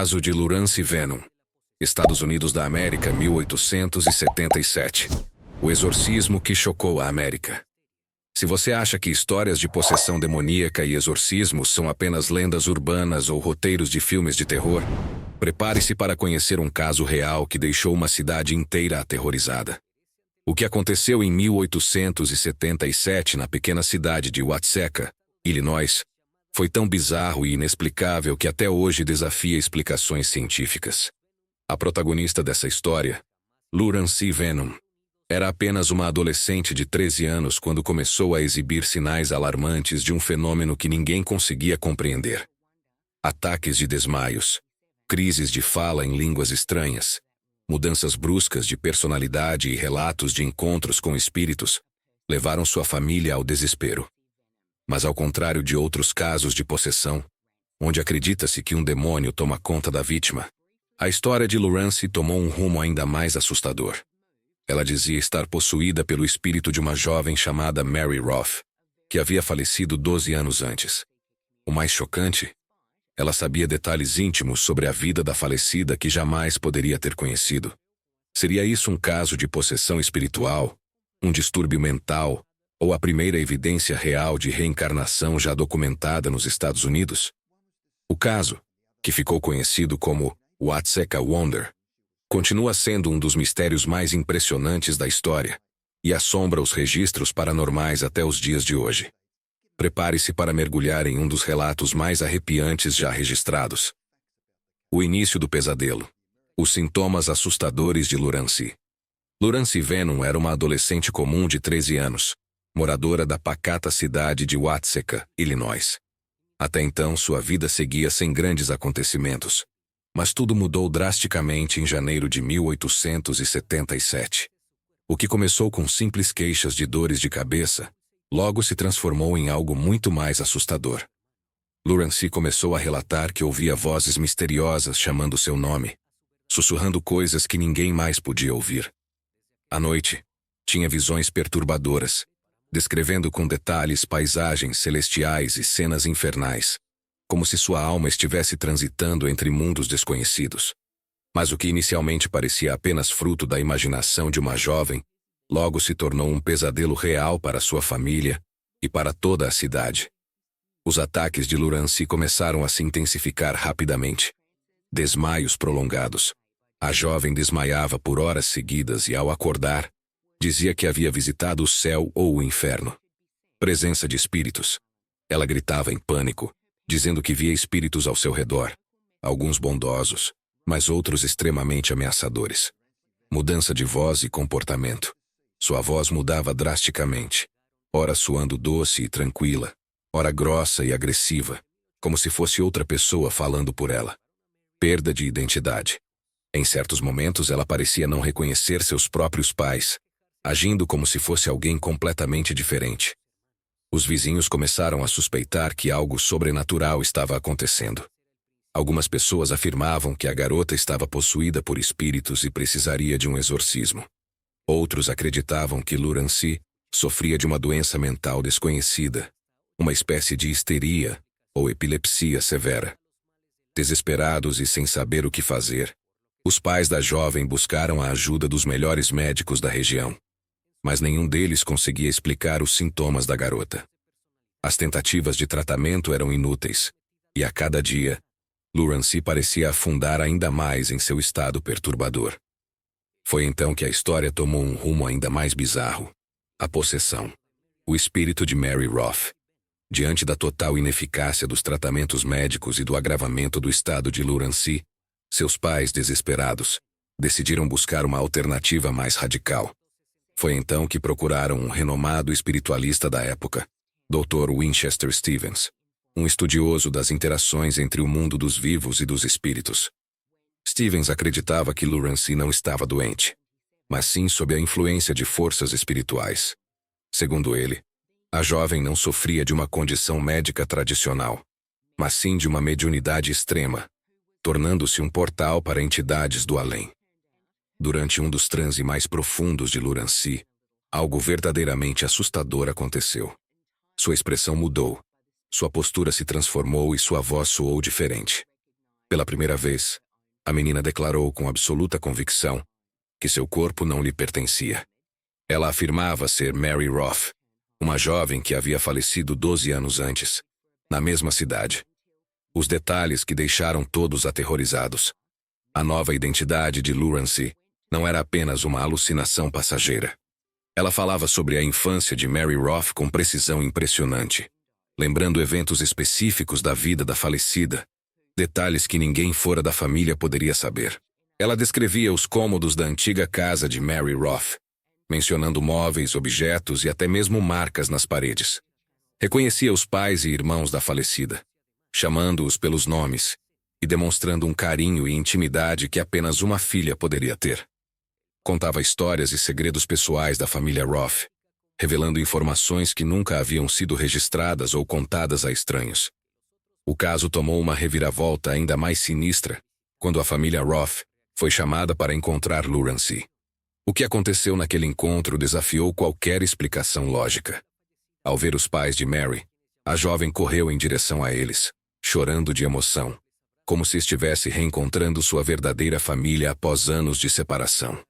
Caso de Lawrence Venom. Estados Unidos da América, 1877. O exorcismo que chocou a América. Se você acha que histórias de possessão demoníaca e exorcismos são apenas lendas urbanas ou roteiros de filmes de terror, prepare-se para conhecer um caso real que deixou uma cidade inteira aterrorizada. O que aconteceu em 1877 na pequena cidade de Watseka, Illinois, foi tão bizarro e inexplicável que até hoje desafia explicações científicas. A protagonista dessa história, Lawrence Venom, era apenas uma adolescente de 13 anos quando começou a exibir sinais alarmantes de um fenômeno que ninguém conseguia compreender. Ataques de desmaios, crises de fala em línguas estranhas, mudanças bruscas de personalidade e relatos de encontros com espíritos levaram sua família ao desespero. Mas ao contrário de outros casos de possessão, onde acredita-se que um demônio toma conta da vítima, a história de Lawrence tomou um rumo ainda mais assustador. Ela dizia estar possuída pelo espírito de uma jovem chamada Mary Roth, que havia falecido 12 anos antes. O mais chocante, ela sabia detalhes íntimos sobre a vida da falecida que jamais poderia ter conhecido. Seria isso um caso de possessão espiritual, um distúrbio mental, ou a primeira evidência real de reencarnação já documentada nos Estados Unidos? O caso, que ficou conhecido como Watseka Wonder, continua sendo um dos mistérios mais impressionantes da história e assombra os registros paranormais até os dias de hoje. Prepare-se para mergulhar em um dos relatos mais arrepiantes já registrados. O início do pesadelo. Os sintomas assustadores de Lawrence. Lawrence Venom era uma adolescente comum de 13 anos, moradora da pacata cidade de Watseka, Illinois. Até então sua vida seguia sem grandes acontecimentos. Mas tudo mudou drasticamente em janeiro de 1877. O que começou com simples queixas de dores de cabeça, logo se transformou em algo muito mais assustador. Lawrence começou a relatar que ouvia vozes misteriosas chamando seu nome, sussurrando coisas que ninguém mais podia ouvir. À noite, tinha visões perturbadoras, descrevendo com detalhes paisagens celestiais e cenas infernais, como se sua alma estivesse transitando entre mundos desconhecidos. Mas o que inicialmente parecia apenas fruto da imaginação de uma jovem, logo se tornou um pesadelo real para sua família e para toda a cidade. Os ataques de Lawrence começaram a se intensificar rapidamente. Desmaios prolongados. A jovem desmaiava por horas seguidas e, ao acordar, dizia que havia visitado o céu ou o inferno. Presença de espíritos. Ela gritava em pânico, dizendo que via espíritos ao seu redor, alguns bondosos, mas outros extremamente ameaçadores. Mudança de voz e comportamento. Sua voz mudava drasticamente, ora soando doce e tranquila, ora grossa e agressiva, como se fosse outra pessoa falando por ela. Perda de identidade. Em certos momentos ela parecia não reconhecer seus próprios pais, agindo como se fosse alguém completamente diferente. Os vizinhos começaram a suspeitar que algo sobrenatural estava acontecendo. Algumas pessoas afirmavam que a garota estava possuída por espíritos e precisaria de um exorcismo. Outros acreditavam que Lawrence sofria de uma doença mental desconhecida, uma espécie de histeria ou epilepsia severa. Desesperados e sem saber o que fazer, os pais da jovem buscaram a ajuda dos melhores médicos da região. Mas nenhum deles conseguia explicar os sintomas da garota. As tentativas de tratamento eram inúteis, e a cada dia, Lawrence parecia afundar ainda mais em seu estado perturbador. Foi então que a história tomou um rumo ainda mais bizarro. A possessão. O espírito de Mary Roth. Diante da total ineficácia dos tratamentos médicos e do agravamento do estado de Lawrence, seus pais, desesperados, decidiram buscar uma alternativa mais radical. Foi então que procuraram um renomado espiritualista da época, Dr. Winchester Stevens, um estudioso das interações entre o mundo dos vivos e dos espíritos. Stevens acreditava que Lawrence não estava doente, mas sim sob a influência de forças espirituais. Segundo ele, a jovem não sofria de uma condição médica tradicional, mas sim de uma mediunidade extrema, tornando-se um portal para entidades do além. Durante um dos transes mais profundos de Lawrence, algo verdadeiramente assustador aconteceu. Sua expressão mudou, sua postura se transformou e sua voz soou diferente. Pela primeira vez, a menina declarou com absoluta convicção que seu corpo não lhe pertencia. Ela afirmava ser Mary Roth, uma jovem que havia falecido 12 anos antes, na mesma cidade. Os detalhes que deixaram todos aterrorizados. A nova identidade de Lurancy não era apenas uma alucinação passageira. Ela falava sobre a infância de Mary Roth com precisão impressionante, lembrando eventos específicos da vida da falecida, detalhes que ninguém fora da família poderia saber. Ela descrevia os cômodos da antiga casa de Mary Roth, mencionando móveis, objetos e até mesmo marcas nas paredes. Reconhecia os pais e irmãos da falecida, chamando-os pelos nomes e demonstrando um carinho e intimidade que apenas uma filha poderia ter. Contava histórias e segredos pessoais da família Roth, revelando informações que nunca haviam sido registradas ou contadas a estranhos. O caso tomou uma reviravolta ainda mais sinistra quando a família Roth foi chamada para encontrar Lurancy. O que aconteceu naquele encontro desafiou qualquer explicação lógica. Ao ver os pais de Mary, a jovem correu em direção a eles, chorando de emoção, como se estivesse reencontrando sua verdadeira família após anos de separação.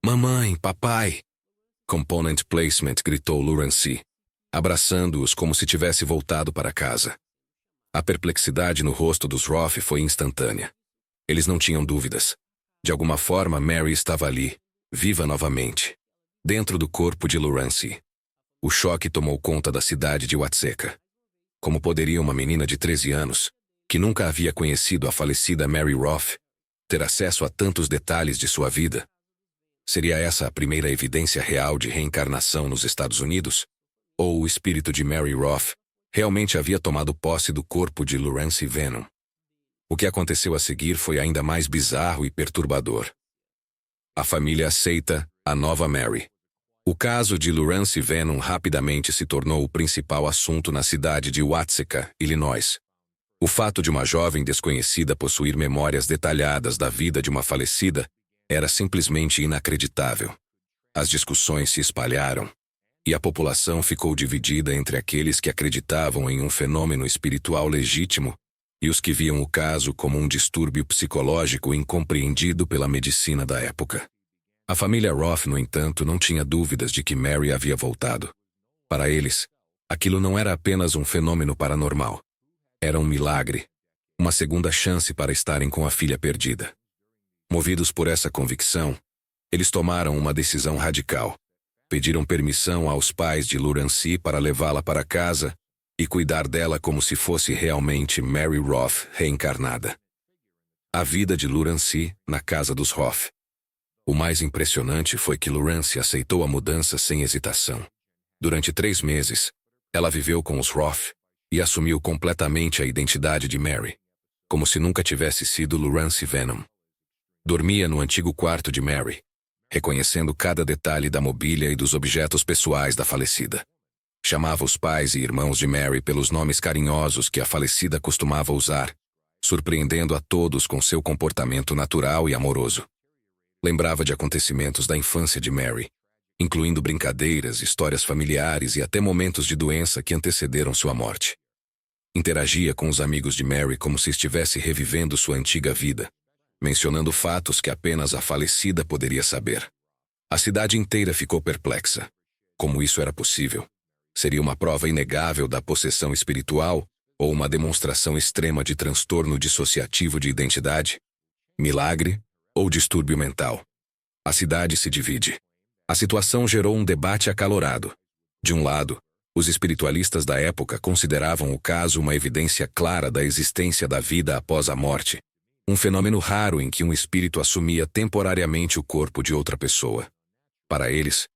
"Mamãe, papai!" Component Placement, gritou Lurancy, abraçando-os como se tivesse voltado para casa. A perplexidade no rosto dos Roth foi instantânea. Eles não tinham dúvidas. De alguma forma, Mary estava ali, viva novamente, dentro do corpo de Lurancy. O choque tomou conta da cidade de Watseka. Como poderia uma menina de 13 anos, que nunca havia conhecido a falecida Mary Roth, ter acesso a tantos detalhes de sua vida? Seria essa a primeira evidência real de reencarnação nos Estados Unidos? Ou o espírito de Mary Roth realmente havia tomado posse do corpo de Lurancy Venom? O que aconteceu a seguir foi ainda mais bizarro e perturbador. A família aceita a nova Mary. O caso de Lurancy Venom rapidamente se tornou o principal assunto na cidade de Watseka, Illinois. O fato de uma jovem desconhecida possuir memórias detalhadas da vida de uma falecida era simplesmente inacreditável. As discussões se espalharam, e a população ficou dividida entre aqueles que acreditavam em um fenômeno espiritual legítimo e os que viam o caso como um distúrbio psicológico incompreendido pela medicina da época. A família Roth, no entanto, não tinha dúvidas de que Mary havia voltado. Para eles, aquilo não era apenas um fenômeno paranormal. Era um milagre, uma segunda chance para estarem com a filha perdida. Movidos por essa convicção, eles tomaram uma decisão radical. Pediram permissão aos pais de Lurancy para levá-la para casa e cuidar dela como se fosse realmente Mary Roth reencarnada. A vida de Lurancy na casa dos Roth. O mais impressionante foi que Lurancy aceitou a mudança sem hesitação. Durante 3 meses, ela viveu com os Roth e assumiu completamente a identidade de Mary, como se nunca tivesse sido Lurancy Venom. Dormia no antigo quarto de Mary, reconhecendo cada detalhe da mobília e dos objetos pessoais da falecida. Chamava os pais e irmãos de Mary pelos nomes carinhosos que a falecida costumava usar, surpreendendo a todos com seu comportamento natural e amoroso. Lembrava de acontecimentos da infância de Mary, incluindo brincadeiras, histórias familiares e até momentos de doença que antecederam sua morte. Interagia com os amigos de Mary como se estivesse revivendo sua antiga vida, mencionando fatos que apenas a falecida poderia saber. A cidade inteira ficou perplexa. Como isso era possível? Seria uma prova inegável da possessão espiritual ou uma demonstração extrema de transtorno dissociativo de identidade? Milagre ou distúrbio mental? A cidade se divide. A situação gerou um debate acalorado. De um lado, os espiritualistas da época consideravam o caso uma evidência clara da existência da vida após a morte, um fenômeno raro em que um espírito assumia temporariamente o corpo de outra pessoa. Para eles,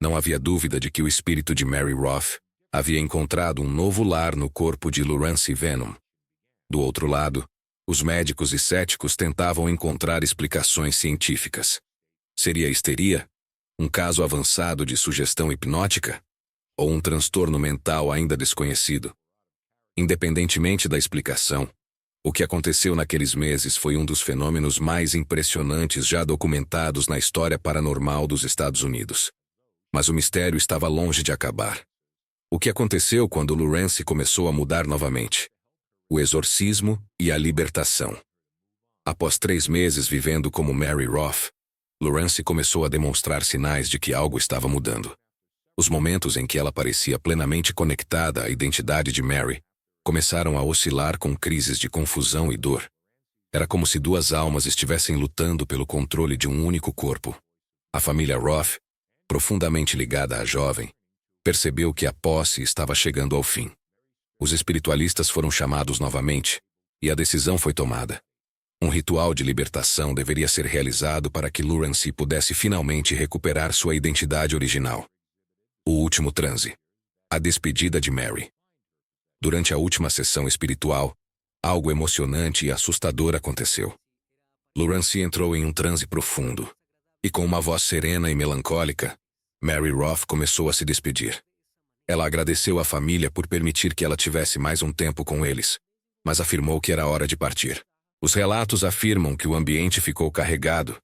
não havia dúvida de que o espírito de Mary Roth havia encontrado um novo lar no corpo de Lurancy Venom. Do outro lado, os médicos e céticos tentavam encontrar explicações científicas. Seria histeria? Um caso avançado de sugestão hipnótica? Ou um transtorno mental ainda desconhecido? Independentemente da explicação, o que aconteceu naqueles meses foi um dos fenômenos mais impressionantes já documentados na história paranormal dos Estados Unidos. Mas o mistério estava longe de acabar. O que aconteceu quando Lurancy começou a mudar novamente? O exorcismo e a libertação. Após 3 meses vivendo como Mary Roth, Lawrence começou a demonstrar sinais de que algo estava mudando. Os momentos em que ela parecia plenamente conectada à identidade de Mary começaram a oscilar com crises de confusão e dor. Era como se 2 almas estivessem lutando pelo controle de um único corpo. A família Roth, profundamente ligada à jovem, percebeu que a posse estava chegando ao fim. Os espiritualistas foram chamados novamente, e a decisão foi tomada. Um ritual de libertação deveria ser realizado para que Lawrence pudesse finalmente recuperar sua identidade original. O último transe. A despedida de Mary. Durante a última sessão espiritual, algo emocionante e assustador aconteceu. Lawrence entrou em um transe profundo, e com uma voz serena e melancólica, Mary Roth começou a se despedir. Ela agradeceu à família por permitir que ela tivesse mais um tempo com eles, mas afirmou que era hora de partir. Os relatos afirmam que o ambiente ficou carregado,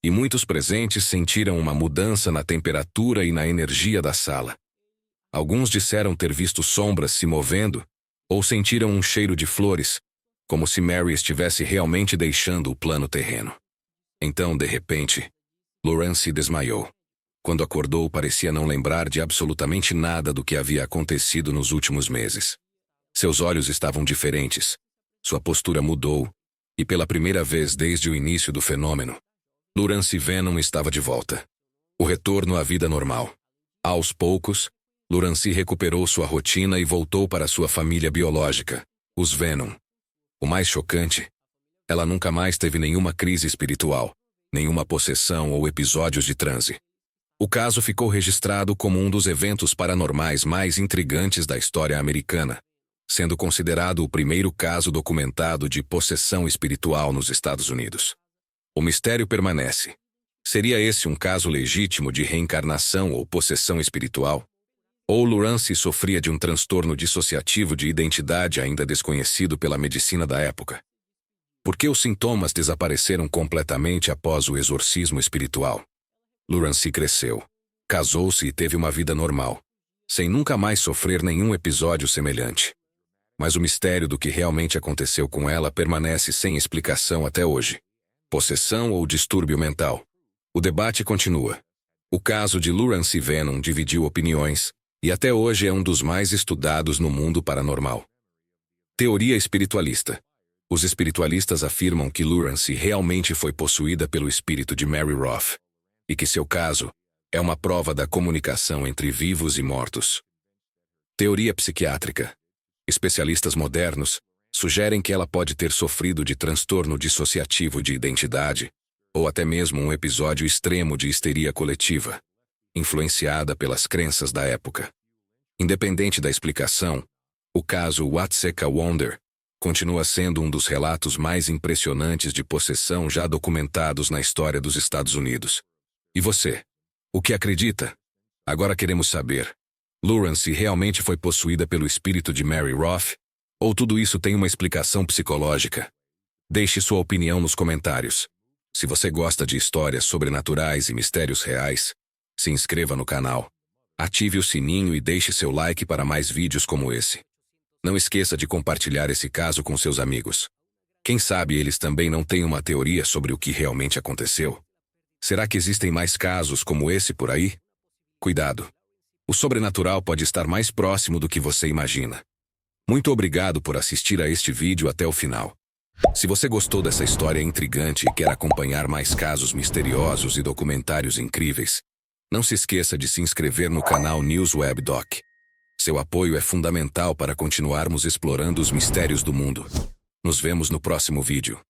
e muitos presentes sentiram uma mudança na temperatura e na energia da sala. Alguns disseram ter visto sombras se movendo, ou sentiram um cheiro de flores, como se Mary estivesse realmente deixando o plano terreno. Então, de repente, Lawrence desmaiou. Quando acordou, parecia não lembrar de absolutamente nada do que havia acontecido nos últimos meses. Seus olhos estavam diferentes, sua postura mudou, e pela primeira vez desde o início do fenômeno, Lawrence Venom estava de volta. O retorno à vida normal. Aos poucos, Lawrence recuperou sua rotina e voltou para sua família biológica, os Venom. O mais chocante, ela nunca mais teve nenhuma crise espiritual, nenhuma possessão ou episódios de transe. O caso ficou registrado como um dos eventos paranormais mais intrigantes da história americana, sendo considerado o primeiro caso documentado de possessão espiritual nos Estados Unidos. O mistério permanece. Seria esse um caso legítimo de reencarnação ou possessão espiritual? Ou Lawrence sofria de um transtorno dissociativo de identidade ainda desconhecido pela medicina da época? Por que os sintomas desapareceram completamente após o exorcismo espiritual? Lawrence cresceu, casou-se e teve uma vida normal, sem nunca mais sofrer nenhum episódio semelhante. Mas o mistério do que realmente aconteceu com ela permanece sem explicação até hoje. Possessão ou distúrbio mental? O debate continua. O caso de Lawrence Venom dividiu opiniões, e até hoje é um dos mais estudados no mundo paranormal. Teoria espiritualista. Os espiritualistas afirmam que Lawrence realmente foi possuída pelo espírito de Mary Roth, e que seu caso é uma prova da comunicação entre vivos e mortos. Teoria psiquiátrica. Especialistas modernos sugerem que ela pode ter sofrido de transtorno dissociativo de identidade, ou até mesmo um episódio extremo de histeria coletiva, influenciada pelas crenças da época. Independente da explicação, o caso Watseka Wonder continua sendo um dos relatos mais impressionantes de possessão já documentados na história dos Estados Unidos. E você? O que acredita? Agora queremos saber. Lawrence realmente foi possuída pelo espírito de Mary Roth? Ou tudo isso tem uma explicação psicológica? Deixe sua opinião nos comentários. Se você gosta de histórias sobrenaturais e mistérios reais, se inscreva no canal, ative o sininho e deixe seu like para mais vídeos como esse. Não esqueça de compartilhar esse caso com seus amigos. Quem sabe eles também não têm uma teoria sobre o que realmente aconteceu? Será que existem mais casos como esse por aí? Cuidado! O sobrenatural pode estar mais próximo do que você imagina. Muito obrigado por assistir a este vídeo até o final. Se você gostou dessa história intrigante e quer acompanhar mais casos misteriosos e documentários incríveis, não se esqueça de se inscrever no canal News Web Doc. Seu apoio é fundamental para continuarmos explorando os mistérios do mundo. Nos vemos no próximo vídeo.